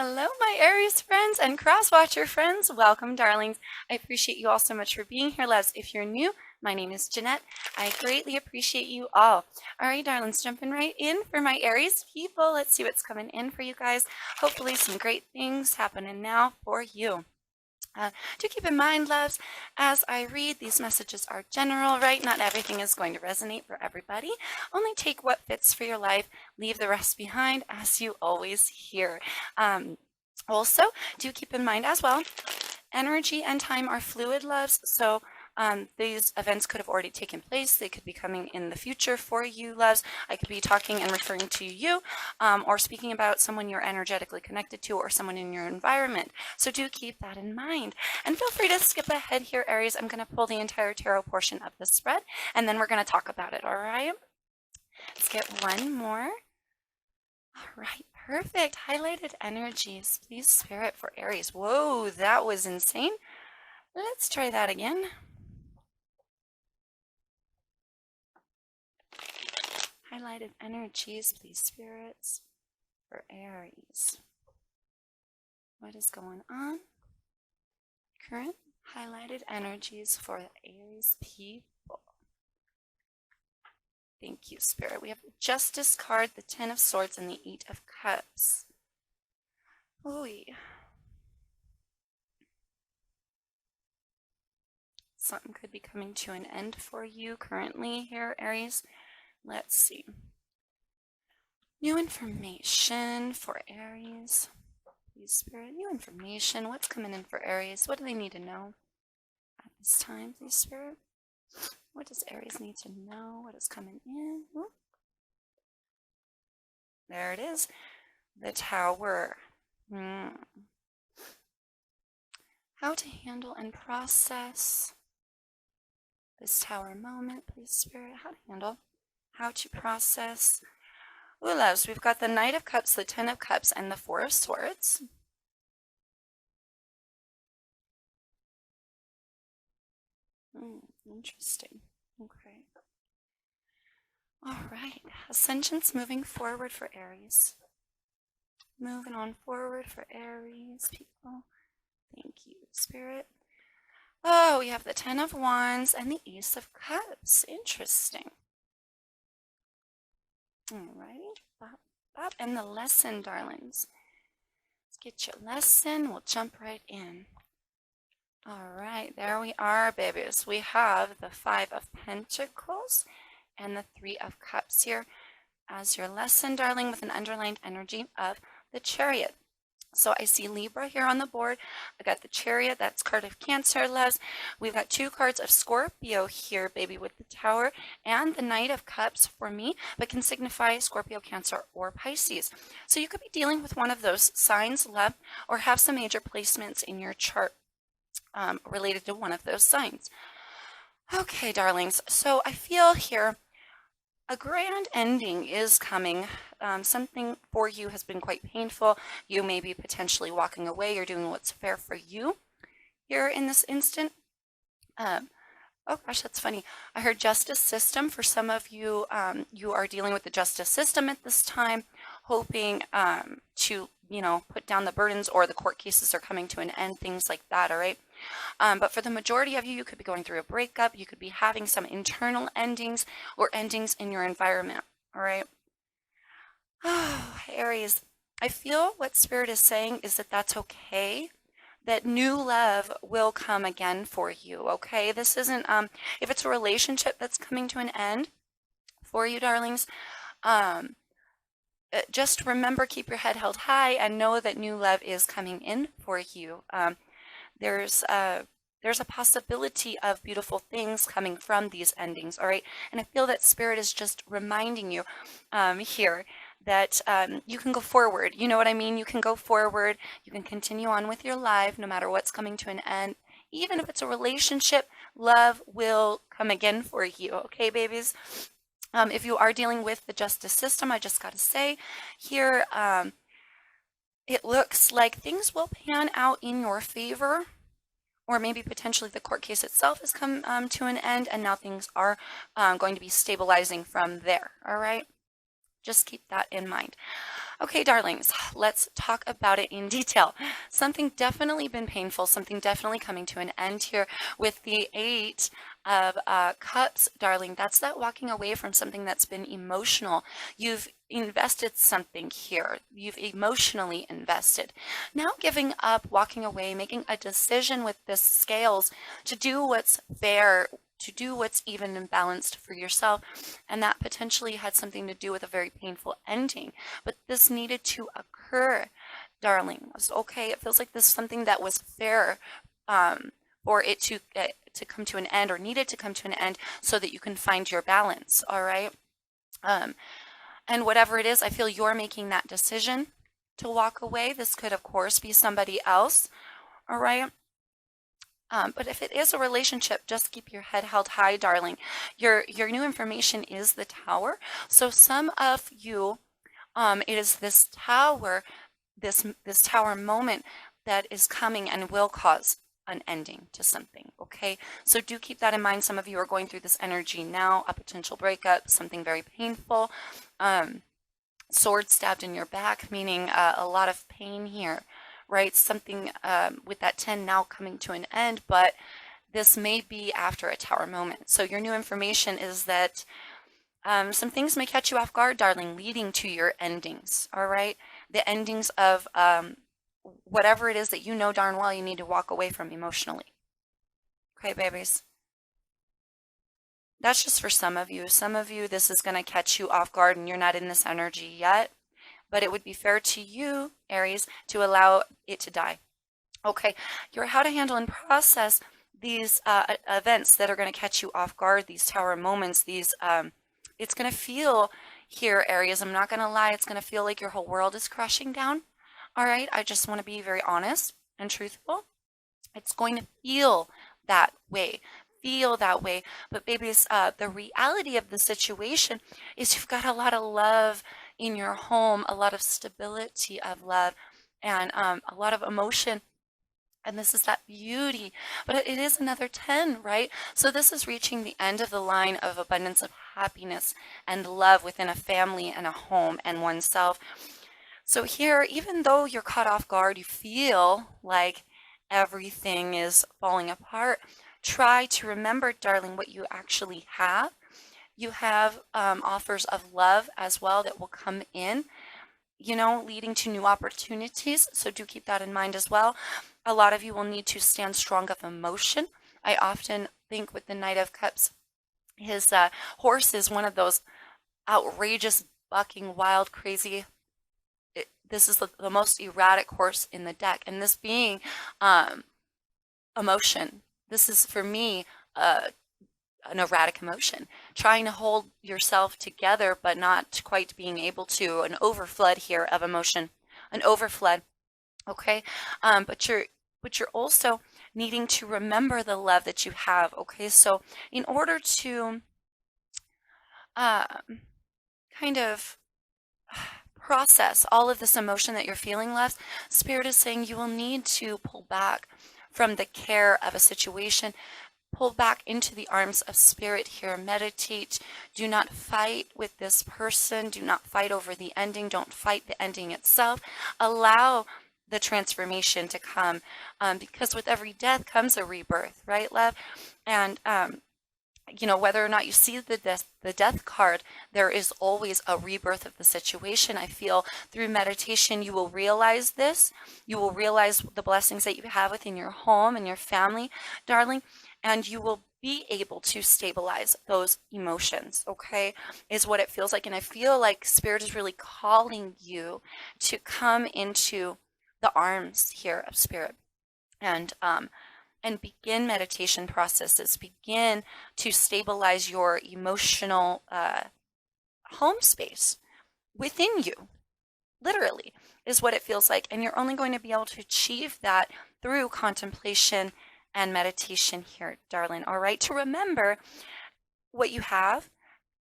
Hello, my Aries friends and cross-watcher friends. Welcome, darlings. I appreciate you all so much for being here. Loves, if you're new, my name is Jeanette. I greatly appreciate you all. All right, darlings, jumping right in for my Aries people. Let's see what's coming in for you guys. Hopefully some great things happening now for you. Do keep in mind, loves, as I read, these messages are general, right? Not everything is going to resonate for everybody. Only take what fits for your life, leave the rest behind, as you always hear. Also, do keep in mind as well, energy and time are fluid, loves, so these events could have already taken place. They could be coming in the future for you, loves. I could be talking and referring to you or speaking about someone you're energetically connected to or someone in your environment. So do keep that in mind. And feel free to skip ahead here, Aries. I'm going to pull the entire tarot portion of the spread, and then we're going to talk about it, all right? Let's get one more. All right, perfect. Highlighted energies. Please, Spirit, for Aries. Whoa, that was insane. Let's try that again. Highlighted energies, please, spirits, for Aries. What is going on? Current highlighted energies for the Aries people. Thank you, Spirit. We have the Justice card, the Ten of Swords, and the Eight of Cups. Ooh. Something could be coming to an end for you currently here, Aries. Let's see. New information for Aries. Please, Spirit, new information. What's coming in for Aries? What do they need to know at this time, please, Spirit? What does Aries need to know? What is coming in? Ooh. There it is. The Tower. How to handle and process this Tower moment, please, Spirit. How to handle. How to process. Ooh, loves, we've got the Knight of Cups, the Ten of Cups, and the Four of Swords. Interesting. Okay. All right. Ascension's moving forward for Aries. Moving on forward for Aries people. Thank you, Spirit. Oh, we have the Ten of Wands and the Ace of Cups. Interesting. Alrighty, bop, bop. And the lesson, darlings. Let's get your lesson. We'll jump right in. All right, there we are, babies. We have the Five of Pentacles and the Three of Cups here as your lesson, darling, with an underlined energy of the Chariot. So I see Libra here on the board. I got the Chariot, that's card of Cancer, loves. We've got two cards of Scorpio here, baby, with the Tower, and the Knight of Cups for me, but can signify Scorpio, Cancer, or Pisces. So you could be dealing with one of those signs, love, or have some major placements in your chart related to one of those signs. Okay, darlings, so I feel here a grand ending is coming. Something for you has been quite painful. You may be potentially walking away. You're doing what's fair for you here in this instant. Oh gosh, that's funny. I heard justice system. For some of you, you are dealing with the justice system at this time, hoping to, put down the burdens, or the court cases are coming to an end, things like that, all right? But for the majority of you, you could be going through a breakup. You could be having some internal endings or endings in your environment, all right? Oh, Aries, I feel what Spirit is saying is that that's okay, that new love will come again for you, okay? This isn't, if it's a relationship that's coming to an end for you, darlings, just remember, keep your head held high and know that new love is coming in for you. There's a possibility of beautiful things coming from these endings, all right? And I feel that Spirit is just reminding you here that you can go forward. You know what I mean? You can go forward. You can continue on with your life no matter what's coming to an end. Even if it's a relationship, love will come again for you, okay, babies? If you are dealing with the justice system, I just got to say here, it looks like things will pan out in your favor, or maybe potentially the court case itself has come to an end, and now things are going to be stabilizing from there, all right? Just keep that in mind. Okay, darlings, let's talk about it in detail. Something definitely been painful, something definitely coming to an end here with the Eight of Cups, darling. That's that walking away from something that's been emotional. You've invested something here. You've emotionally invested. Now giving up, walking away, making a decision with this scales to do what's fair, to do what's even and balanced for yourself. And that potentially had something to do with a very painful ending. But this needed to occur, darling. Okay, it feels like this is something that was fair for it to come to an end, or needed to come to an end, so that you can find your balance. All right. Um, and whatever it is, I feel you're making that decision to walk away. This could, of course, be somebody else. All right. But if it is a relationship, just keep your head held high, darling. Your new information is the Tower. So some of you, it is this tower, this tower moment that is coming and will cause an ending to something. Okay, so do keep that in mind. Some of you are going through this energy now, a potential breakup, something very painful. Sword stabbed in your back, meaning a lot of pain here, right? Something with that 10 now coming to an end, but this may be after a Tower moment. So your new information is that some things may catch you off guard, darling, leading to your endings, all right? The endings of whatever it is that you know darn well you need to walk away from emotionally. Okay, babies? That's just for some of you. Some of you, this is going to catch you off guard and you're not in this energy yet. But it would be fair to you, Aries, to allow it to die. Okay, your how to handle and process these events that are going to catch you off guard, these Tower moments, these it's going to feel here, Aries, I'm not going to lie, it's going to feel like your whole world is crashing down. All right, I just want to be very honest and truthful. It's going to feel that way. Feel that way. But babies, the reality of the situation is you've got a lot of love in your home, a lot of stability of love, and a lot of emotion. And this is that beauty, but it is another 10, right? So this is reaching the end of the line of abundance of happiness and love within a family and a home and oneself. So here, even though you're caught off guard, you feel like everything is falling apart, try to remember, darling, what you actually have. You have offers of love as well that will come in, leading to new opportunities. So do keep that in mind as well. A lot of you will need to stand strong of emotion. I often think with the Knight of Cups, his horse is one of those outrageous, bucking, wild, crazy. This is the most erratic horse in the deck. And this being emotion, this is for me an erratic emotion, trying to hold yourself together, but not quite being able to, an overflood here of emotion, an overflood. Okay. But you're also needing to remember the love that you have. Okay. So in order to kind of process all of this emotion that you're feeling, love, Spirit is saying you will need to pull back from the care of a situation. Pull back into the arms of Spirit here. Meditate. Do not fight with this person. Do not fight over the ending. Don't fight the ending itself. Allow the transformation to come, because with every death comes a rebirth, right, love? And whether or not you see the death card, there is always a rebirth of the situation. I feel through meditation you will realize this. You will realize the blessings that you have within your home and your family, darling, and you will be able to stabilize those emotions, okay, is what it feels like. And I feel like Spirit is really calling you to come into the arms here of Spirit and begin meditation processes, begin to stabilize your emotional home space within you, literally, is what it feels like. And you're only going to be able to achieve that through contemplation and meditation here, darling, all right? To remember what you have,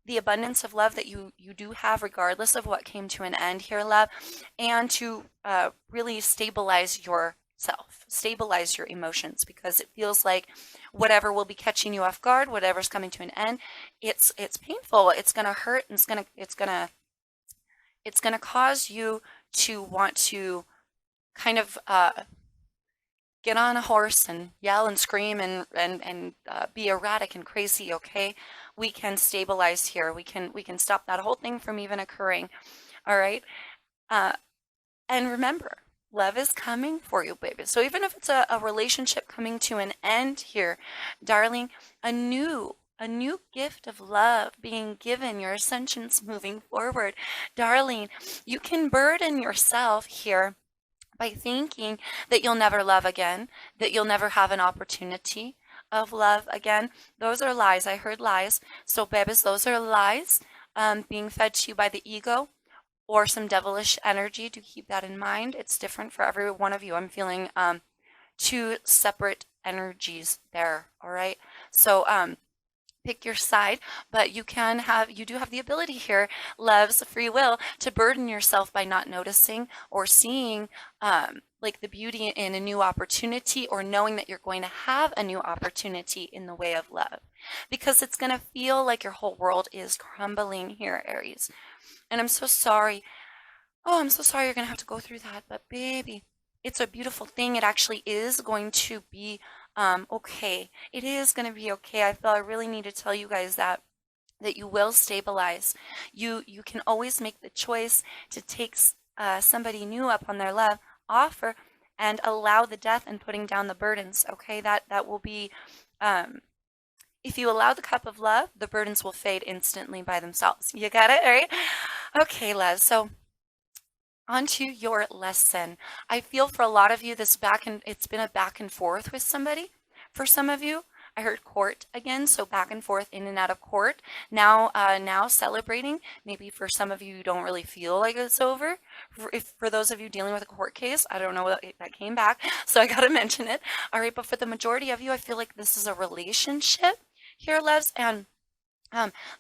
the abundance of love that you do have, regardless of what came to an end here, love, and to really stabilize yourself, stabilize your emotions, because it feels like whatever will be catching you off guard, whatever's coming to an end, it's painful, it's gonna hurt, and it's gonna It's going to cause you to want to kind of get on a horse and yell and scream and be erratic and crazy. Okay, we can stabilize here. We can stop that whole thing from even occurring. All right. uh, and remember, love is coming for you, baby. So even if it's a relationship coming to an end here, darling, a new gift of love being given, your ascensions moving forward, darling, you can burden yourself here by thinking that you'll never love again, that you'll never have an opportunity of love again. Those are lies. I heard lies. So, babies, those are lies being fed to you by the ego or some devilish energy. Do keep that in mind. It's different for every one of you. I'm feeling two separate energies there. All right. So, pick your side, but you do have the ability here, love's free will, to burden yourself by not noticing or seeing like the beauty in a new opportunity, or knowing that you're going to have a new opportunity in the way of love, because it's going to feel like your whole world is crumbling here, Aries. And I'm so sorry. Oh, I'm so sorry you're going to have to go through that, but baby, it's a beautiful thing. It actually is going to be okay. It is going to be okay. I feel I really need to tell you guys that you will stabilize. You can always make the choice to take somebody new up on their love offer and allow the death and putting down the burdens. Okay, that will be. If you allow the cup of love, the burdens will fade instantly by themselves. You got it, all right? Okay, love. So onto your lesson. I feel for a lot of you, it's been a back and forth with somebody. For some of you, I heard court again, so back and forth, in and out of court. Now celebrating. Maybe for some of you, you don't really feel like it's over. For those of you dealing with a court case, I don't know that came back, so I got to mention it. All right, but for the majority of you, I feel like this is a relationship here, loves, and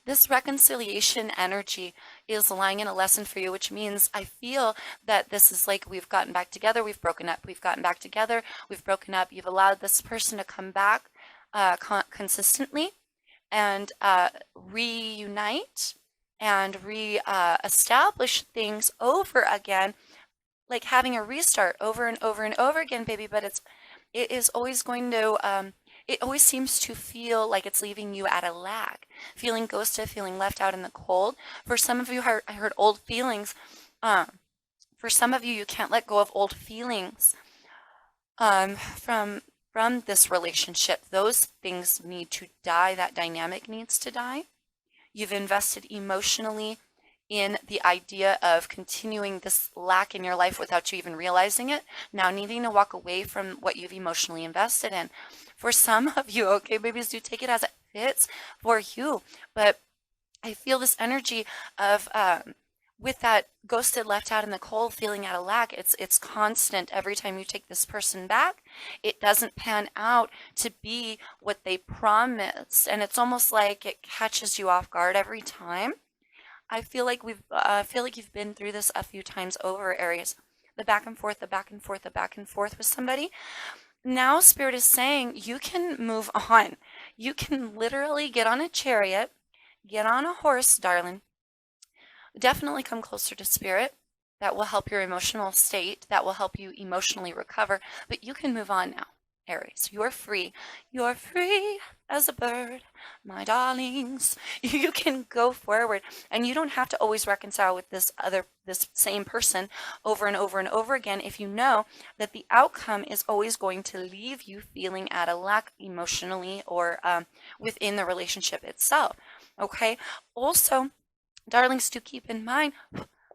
this reconciliation energy is lying in a lesson for you, which means I feel that this is like we've gotten back together, we've broken up, we've gotten back together, we've broken up. You've allowed this person to come back consistently and reunite and re-establish things over again, like having a restart over and over and over again, baby. But it is always going to it always seems to feel like it's leaving you at a lag, feeling ghosted, feeling left out in the cold. For some of you, I heard old feelings. For some of you, you can't let go of old feelings from this relationship. Those things need to die. That dynamic needs to die. You've invested emotionally in the idea of continuing this lack in your life without you even realizing it, now needing to walk away from what you've emotionally invested in. For some of you, okay, babies, do take it as it fits for you, but I feel this energy of with that ghosted, left out in the cold, feeling out of lack. It's constant. Every time you take this person back, it doesn't pan out to be what they promised, and it's almost like it catches you off guard every time. I feel like you've been through this a few times over, Aries. The back and forth, the back and forth, the back and forth with somebody. Now Spirit is saying you can move on. You can literally get on a chariot, get on a horse, darling. Definitely come closer to Spirit. That will help your emotional state. That will help you emotionally recover. But you can move on now, Aries. You're free. You're free as a bird, my darlings. You can go forward, and you don't have to always reconcile with this same person over and over and over again if you know that the outcome is always going to leave you feeling at a lack emotionally or within the relationship itself. Okay. Also, darlings, do keep in mind,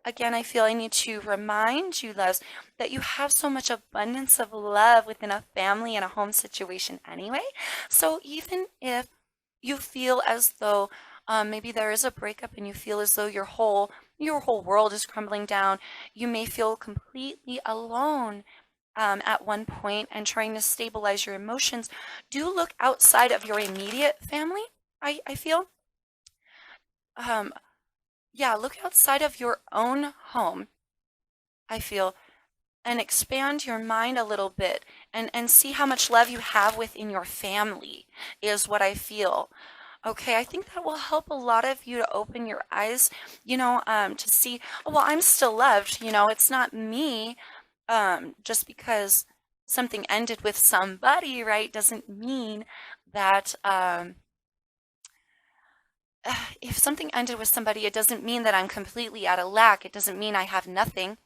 again, I feel I need to remind you, loves, that you have so much abundance of love within a family and a home situation anyway. So even if you feel as though maybe there is a breakup and you feel as though your whole world is crumbling down, you may feel completely alone at one point and trying to stabilize your emotions. Do look outside of your immediate family, I feel. Um, yeah, look outside of your own home, I feel, and expand your mind a little bit and see how much love you have within your family is what I feel. Okay, I think that will help a lot of you to open your eyes, to see, oh, well, I'm still loved. It's not me. Just because something ended with somebody, right, doesn't mean that if something ended with somebody, it doesn't mean that I'm completely out of lack. It doesn't mean I have nothing.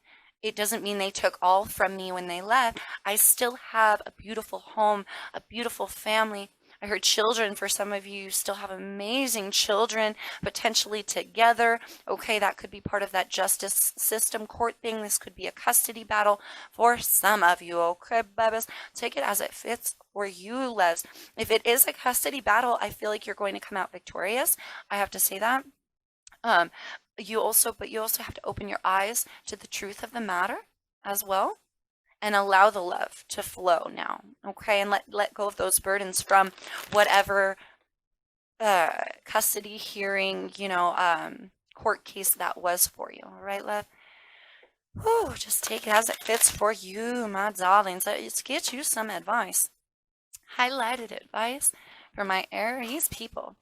It doesn't mean they took all from me when they left. I still have a beautiful home, a beautiful family. I heard children for some of you. You still have amazing children, potentially together. Okay, that could be part of that justice system court thing. This could be a custody battle for some of you. Okay, babies, take it as it fits for you, Les. If it is a custody battle, I feel like you're going to come out victorious. I have to say that. Um, but you also have to open your eyes to the truth of the matter as well and allow the love to flow now, okay? And let go of those burdens from whatever custody hearing, court case that was for you. All right, love? Whew, just take it as it fits for you, my darlings. Let's get you some advice. Highlighted advice for my Aries people.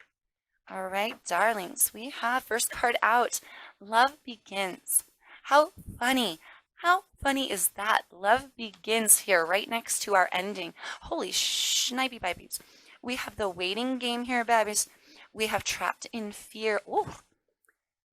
All right, darlings, we have first card out. Love begins. How funny. How funny is that? Love begins here, right next to our ending. Holy shnipe babies. We have the waiting game here, babies. We have trapped in fear.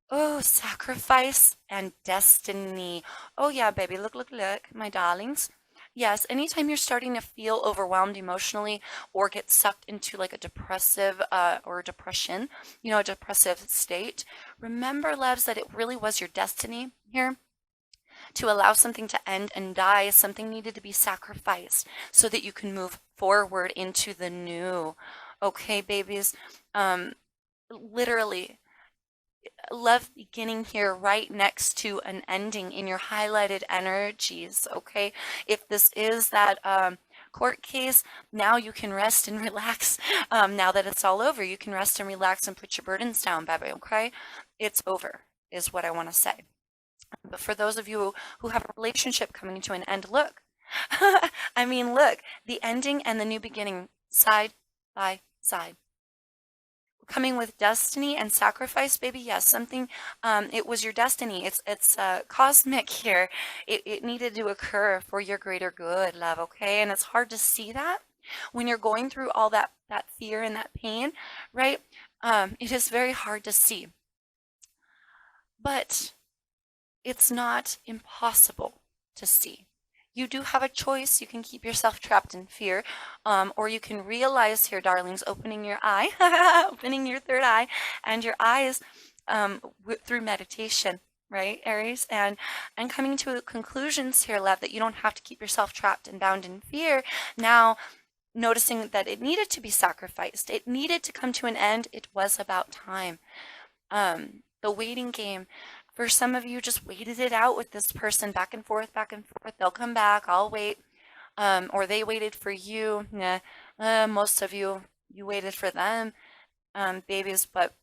Oh, sacrifice and destiny. Oh, yeah, baby. Look, look, look, my darlings. Yes, anytime you're starting to feel overwhelmed emotionally or get sucked into like a depressive or depression, a depressive state, remember, loves, that it really was your destiny here to allow something to end and die. Something needed to be sacrificed so that you can move forward into the new. Okay, babies. Literally, love beginning here right next to an ending in your highlighted energies. Okay, if this is that court case, now you can rest and relax. Now that it's all over, you can rest and relax and put your burdens down, baby. Okay, it's over is what I want to say. But for those of you who have a relationship coming to an end, look. I mean, look, the ending and the new beginning side by side. Coming with destiny and sacrifice, baby. Yes, something. It was your destiny. It's cosmic here. It needed to occur for your greater good, love. Okay, and it's hard to see that when you're going through all that fear and that pain, right? It is very hard to see, but it's not impossible to see. You do have a choice. You can keep yourself trapped in fear, or you can realize here, darlings, opening your eye, opening your third eye and your eyes through meditation, right, Aries, and coming to conclusions here, love, that you don't have to keep yourself trapped and bound in fear. Now, noticing that it needed to be sacrificed. It needed to come to an end. It was about time. The waiting game. For some of you, just waited it out with this person, back and forth, back and forth. They'll come back, I'll wait. Or they waited for you. Nah, most of you, you waited for them, babies. But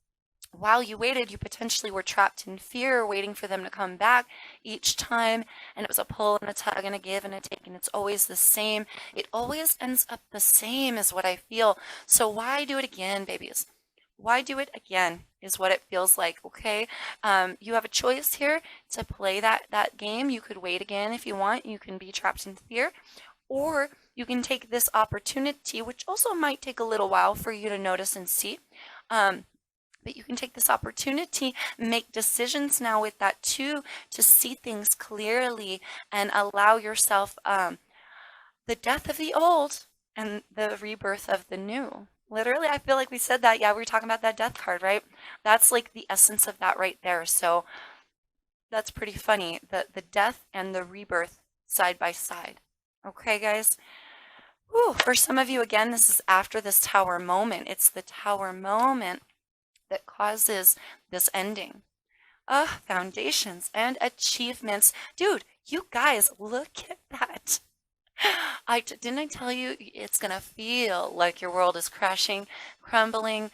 while you waited, you potentially were trapped in fear, waiting for them to come back each time. And it was a pull and a tug and a give and a take. And it's always the same. It always ends up the same, is what I feel. So why do it again, babies? Why do it again is what it feels like, okay? You have a choice here to play that game. You could wait again if you want. You can be trapped in fear. Or you can take this opportunity, which also might take a little while for you to notice and see. But you can take this opportunity, make decisions now with that too, to see things clearly and allow yourself the death of the old and the rebirth of the new. Literally, I feel like we said that. Yeah, we were talking about that death card, right? That's like the essence of that right there. So that's pretty funny. The death and the rebirth side by side. Okay, guys? Whew. For some of you, again, this is after this tower moment. It's the tower moment that causes this ending. Foundations and achievements. Dude, you guys, look at that. Didn't I tell you it's gonna feel like your world is crashing, crumbling,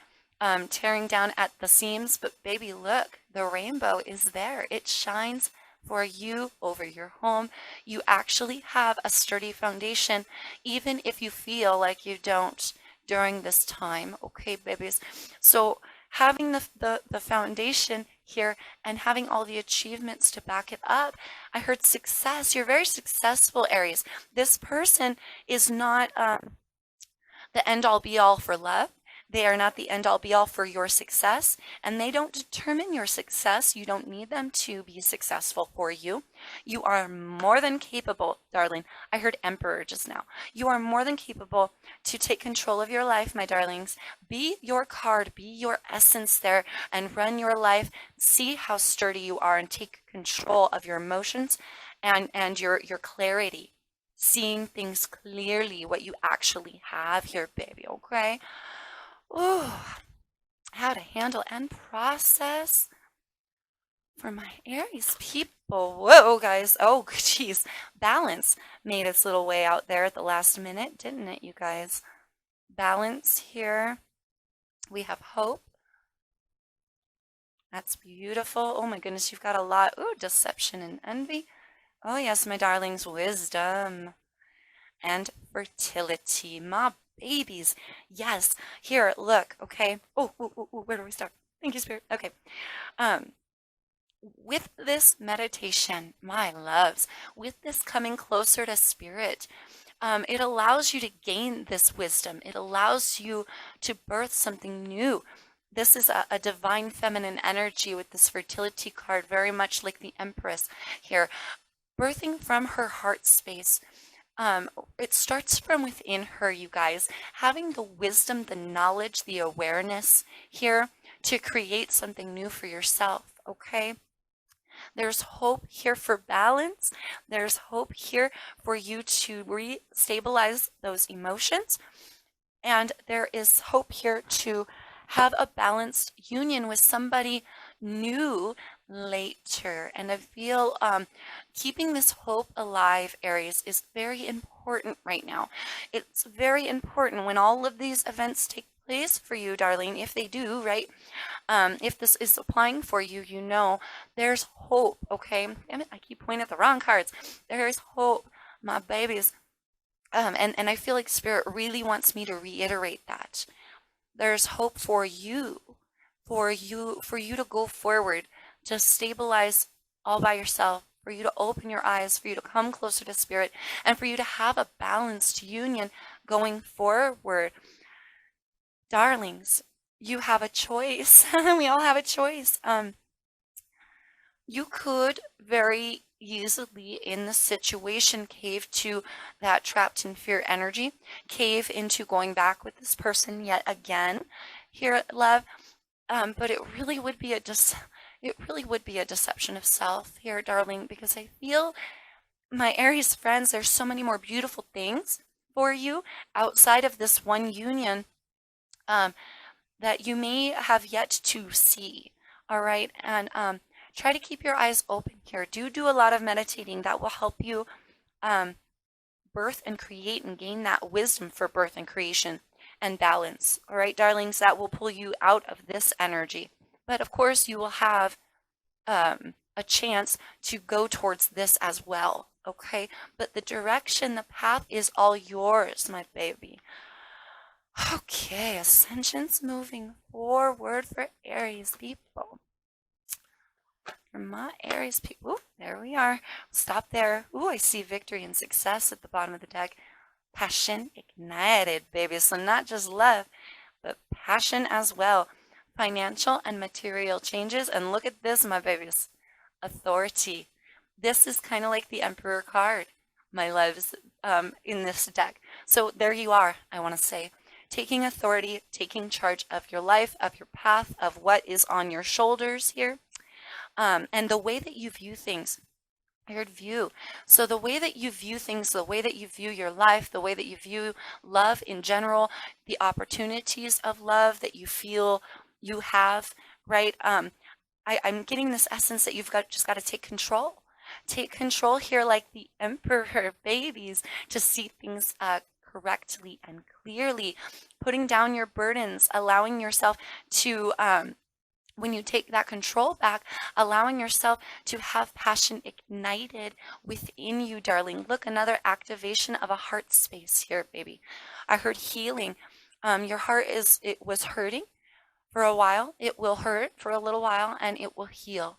tearing down at the seams, but baby, look, the rainbow is there. It shines for you over your home. You actually have a sturdy foundation, even if you feel like you don't. during this time. Okay, babies. So having the foundation here and having all the achievements to back it up, I heard success. You're very successful, Aries. This person is not the end all be all for love. They are not the end all be all for your success, and they don't determine your success. You don't need them to be successful for you. You are more than capable, darling. I heard Emperor just now. You are more than capable to take control of your life, my darlings. Be your card, be your essence there, and run your life. See how sturdy you are and take control of your emotions and your clarity. Seeing things clearly, what you actually have here, baby, okay? Ooh, how to handle and process for my Aries people. Whoa, guys. Oh, geez. Balance made its little way out there at the last minute, didn't it, you guys? Balance here. We have hope. That's beautiful. Oh, my goodness, you've got a lot. Ooh, deception and envy. Oh, yes, my darlings, wisdom and fertility. My babies. Yes. Here, look, okay. Oh, where do we start? Thank you, Spirit. Okay. With this meditation, my loves, with this coming closer to Spirit, it allows you to gain this wisdom. It allows you to birth something new. This is a divine feminine energy with this fertility card, very much like the Empress here, birthing from her heart space. It starts from within her, you guys, having the wisdom, the knowledge, the awareness here to create something new for yourself, okay? There's hope here for balance. There's hope here for you to re-stabilize those emotions. And there is hope here to have a balanced union with somebody new later. And I feel keeping this hope alive, Aries, is very important right now. It's very important when all of these events take place for you, darling, if they do, right? If this is applying for you, you know there's hope, okay? Damn it, I keep pointing at the wrong cards. There's hope, my babies. And I feel like Spirit really wants me to reiterate that. There's hope for you to go forward, to stabilize all by yourself, for you to open your eyes, for you to come closer to Spirit, and for you to have a balanced union going forward. Darlings, you have a choice. We all have a choice. You could very easily in the situation cave to that trapped in fear energy, cave into going back with this person yet again here at love. But it really would be a deception of self here, darling, because I feel, my Aries friends, there's so many more beautiful things for you outside of this one union that you may have yet to see. All right, and try to keep your eyes open here. Do a lot of meditating. That will help you birth and create and gain that wisdom for birth and creation and balance. All right, darlings, that will pull you out of this energy. But of course, you will have a chance to go towards this as well. Okay, but the direction, the path is all yours, my baby. Okay, ascension's moving forward for Aries people. For my Aries people, there we are. Stop there. Ooh, I see victory and success at the bottom of the deck. Passion ignited, baby. So not just love, but passion as well. Financial and material changes. And look at this, my babies. Authority. This is kind of like the Emperor card, my loves, in this deck. So there you are, I want to say. Taking authority, taking charge of your life, of your path, of what is on your shoulders here. And the way that you view things. I heard view. So the way that you view things, the way that you view your life, the way that you view love in general, the opportunities of love that you feel you have, right? I'm getting this essence that you've just got to take control. Take control here like the Emperor babies to see things correctly and clearly, putting down your burdens, allowing yourself to when you take that control back, allowing yourself to have passion ignited within you, darling. Look, another activation of a heart space here, baby. I heard healing. Your heart it was hurting for a while. It will hurt for a little while and it will heal.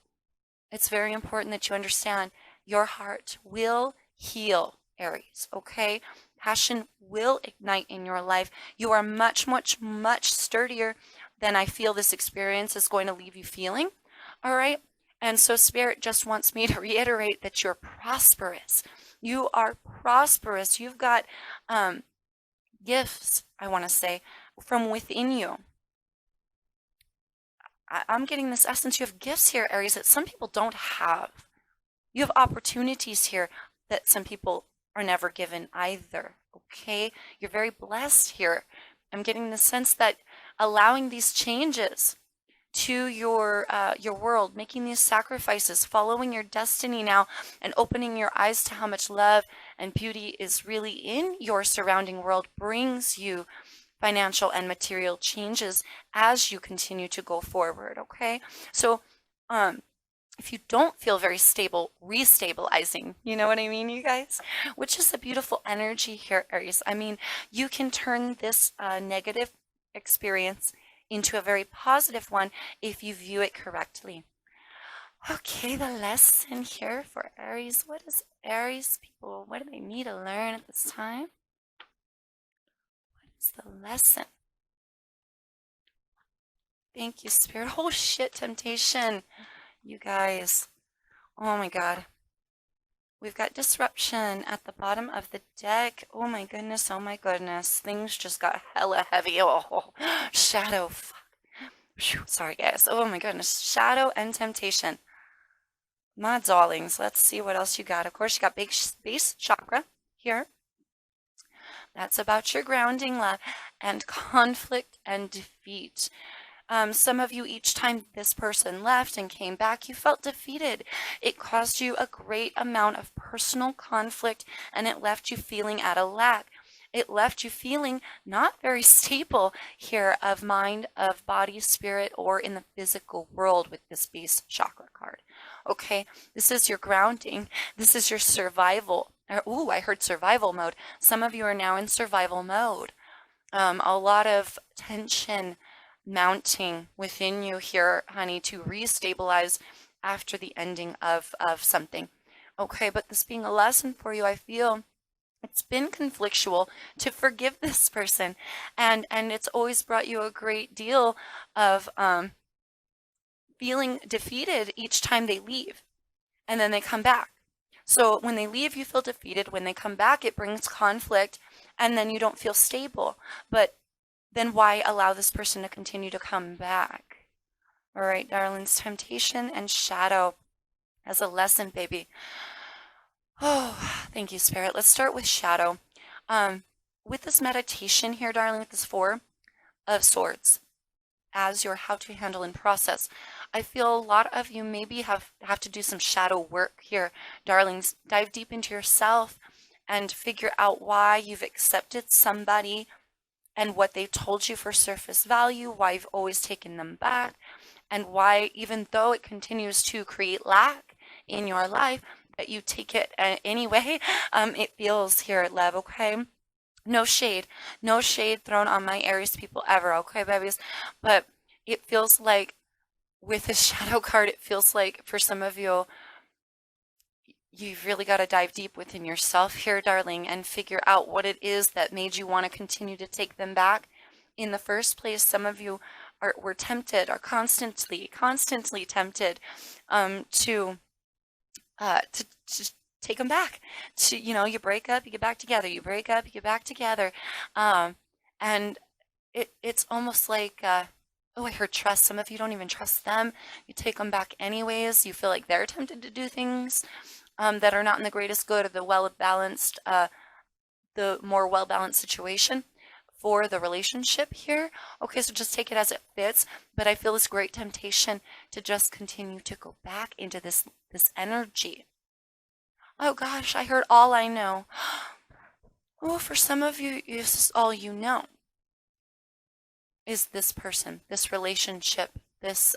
It's very important that you understand your heart will heal, Aries, okay? Passion will ignite in your life. You are much, much, much sturdier than I feel this experience is going to leave you feeling, all right? And so Spirit just wants me to reiterate that you're prosperous. You are prosperous. You've got gifts, I want to say, from within you. I'm getting this essence. You have gifts here, Aries, that some people don't have. You have opportunities here that some people are never given either. Okay? You're very blessed here. I'm getting the sense that allowing these changes to your world, making these sacrifices, following your destiny now, and opening your eyes to how much love and beauty is really in your surrounding world brings you financial and material changes as you continue to go forward. Okay, so if you don't feel very stable, restabilizing, you know what I mean, you guys? Which is a beautiful energy here, Aries. I mean, you can turn this negative experience into a very positive one if you view it correctly. Okay, the lesson here for Aries. What is Aries people? What do they need to learn at this time? What is the lesson? Thank you, Spirit. Oh shit, temptation. You guys. Oh my God. We've got disruption at the bottom of the deck. Oh my goodness. Oh my goodness. Things just got hella heavy. Oh, shadow. Fuck. Whew, sorry, guys. Oh my goodness. Shadow and temptation. My darlings. Let's see what else you got. Of course, you got base chakra here. That's about your grounding, love, and conflict and defeat. Some of you, each time this person left and came back, you felt defeated. It caused you a great amount of personal conflict and it left you feeling at a lack. It left you feeling not very stable here of mind, of body, spirit, or in the physical world with this base chakra card. Okay, this is your grounding. This is your survival. Ooh, I heard survival mode. Some of you are now in survival mode. A lot of tension mounting within you here, honey, to restabilize after the ending of something. Okay, but this being a lesson for you, I feel it's been conflictual to forgive this person, and it's always brought you a great deal of feeling defeated each time they leave, and then they come back. So when they leave, you feel defeated. When they come back, it brings conflict, and then you don't feel stable. But then why allow this person to continue to come back? All right, darlings, temptation and shadow as a lesson, baby. Oh, thank you, Spirit. Let's start with shadow. With this meditation here, darling, with this Four of Swords as your how to handle and process, I feel a lot of you maybe have to do some shadow work here, darlings. Dive deep into yourself and figure out why you've accepted somebody and what they've told you for surface value, why you've always taken them back, and why, even though it continues to create lack in your life, that you take it anyway. It feels here, love, okay? No shade thrown on my Aries people ever, okay, babies? But it feels like with this shadow card, it feels like for some of you, you've really got to dive deep within yourself here, darling, and figure out what it is that made you want to continue to take them back in the first place. Some of you were tempted, are constantly tempted to take them back. To, you break up, you get back together. You break up, you get back together. And it's almost like, oh, I heard trust. Some of you don't even trust them. You take them back anyways. You feel like they're tempted to do things that are not in the greatest good or the more well-balanced situation for the relationship here. Okay, so just take it as it fits. But I feel this great temptation to just continue to go back into this energy. Oh gosh, I heard all I know. Oh, for some of you, this is all you know. Is this person, this relationship, this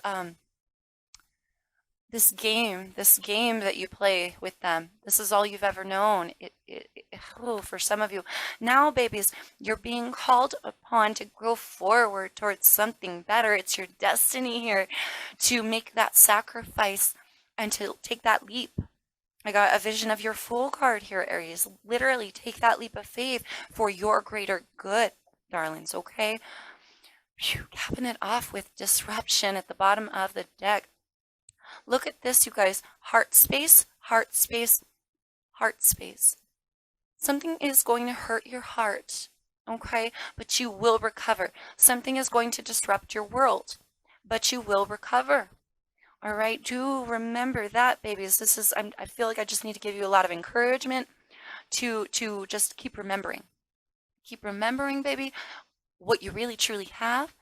this game that you play with them, this is all you've ever known. Oh, for some of you. Now, babies, you're being called upon to go forward towards something better. It's your destiny here to make that sacrifice and to take that leap. I got a vision of your Fool card here, Aries. Literally take that leap of faith for your greater good, darlings, okay? Phew, capping it off with disruption at the bottom of the deck. Look at this, you guys. Heart space, heart space, heart space. Something is going to hurt your heart, okay? But you will recover. Something is going to disrupt your world, but you will recover. All right, do remember that, babies. This is, I feel like I just need to give you a lot of encouragement to just keep remembering. Keep remembering, baby, what you really truly have.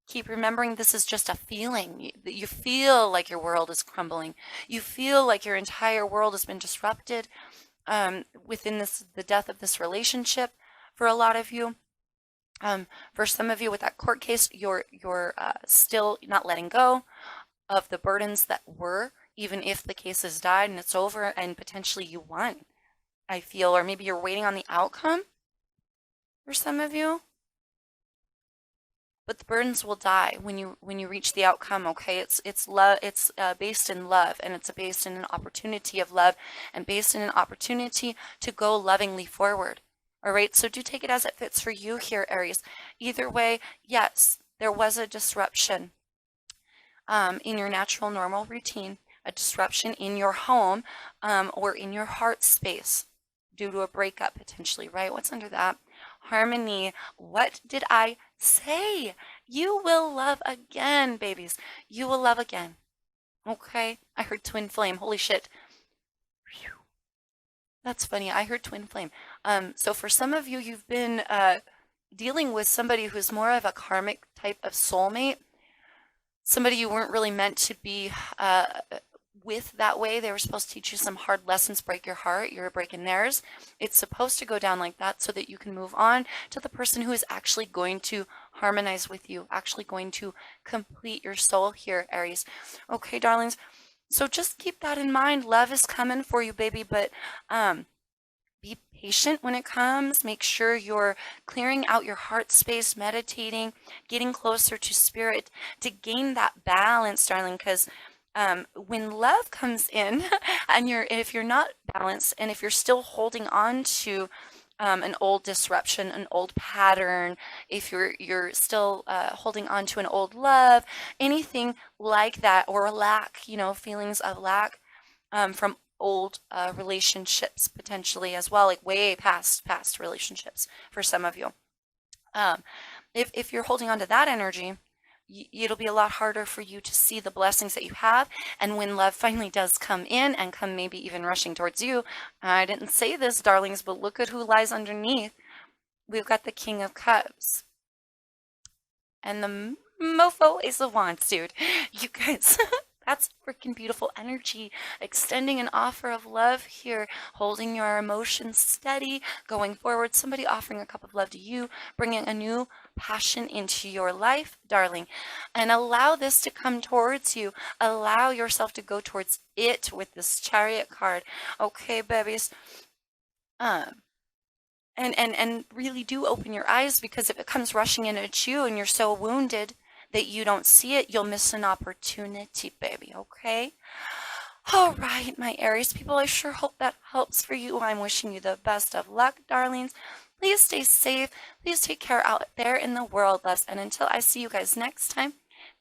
Keep remembering this is just a feeling. You feel like your world is crumbling. You feel like your entire world has been disrupted within the death of this relationship for a lot of you. For some of you with that court case, you're still not letting go of the burdens that were, even if the case has died and it's over and potentially you won, I feel, or maybe you're waiting on the outcome for some of you. But the burdens will die when you reach the outcome, okay? It's love. It's based in love, and it's based in an opportunity of love, and based in an opportunity to go lovingly forward. All right, so do take it as it fits for you here, Aries. Either way, yes, there was a disruption in your natural, normal routine, a disruption in your home or in your heart space due to a breakup potentially, right? What's under that? Harmony. What did I say? You will love again, babies. You will love again. Okay? I heard twin flame. Holy shit. Whew. That's funny. I heard twin flame. So for some of you, you've been dealing with somebody who's more of a karmic type of soulmate. Somebody you weren't really meant to be with that way. They were supposed to teach you some hard lessons, break your heart. You're breaking theirs. It's supposed to go down like that so that you can move on to the person who is actually going to harmonize with you, actually going to complete your soul here, Aries. Okay, darlings. So just keep that in mind. Love is coming for you, baby, but be patient when it comes. Make sure you're clearing out your heart space, meditating, getting closer to spirit to gain that balance, darling, because when love comes in and if you're not balanced and if you're still holding on to an old disruption, an old pattern, if you're still holding on to an old love, anything like that, or lack, feelings of lack from old relationships potentially as well, like way past relationships for some of you. If you're holding on to that energy, it'll be a lot harder for you to see the blessings that you have. And when love finally does come in and come maybe even rushing towards you, I didn't say this, darlings, but look at who lies underneath. We've got the King of Cups and the mofo Ace of Wands, dude. You guys, that's freaking beautiful energy. Extending an offer of love here, holding your emotions steady, going forward. Somebody offering a cup of love to you, bringing a new passion into your life, darling. And allow this to come towards you. Allow yourself to go towards it with this Chariot card. Okay, babies. And really do open your eyes, because if it comes rushing in at you and you're so wounded that you don't see it, you'll miss an opportunity, baby, okay? All right, my Aries people, I sure hope that helps for you. I'm wishing you the best of luck, darlings. Please stay safe. Please take care out there in the world, loves. And until I see you guys next time,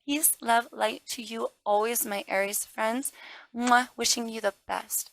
peace, love, light to you always, my Aries friends. Mwah, wishing you the best.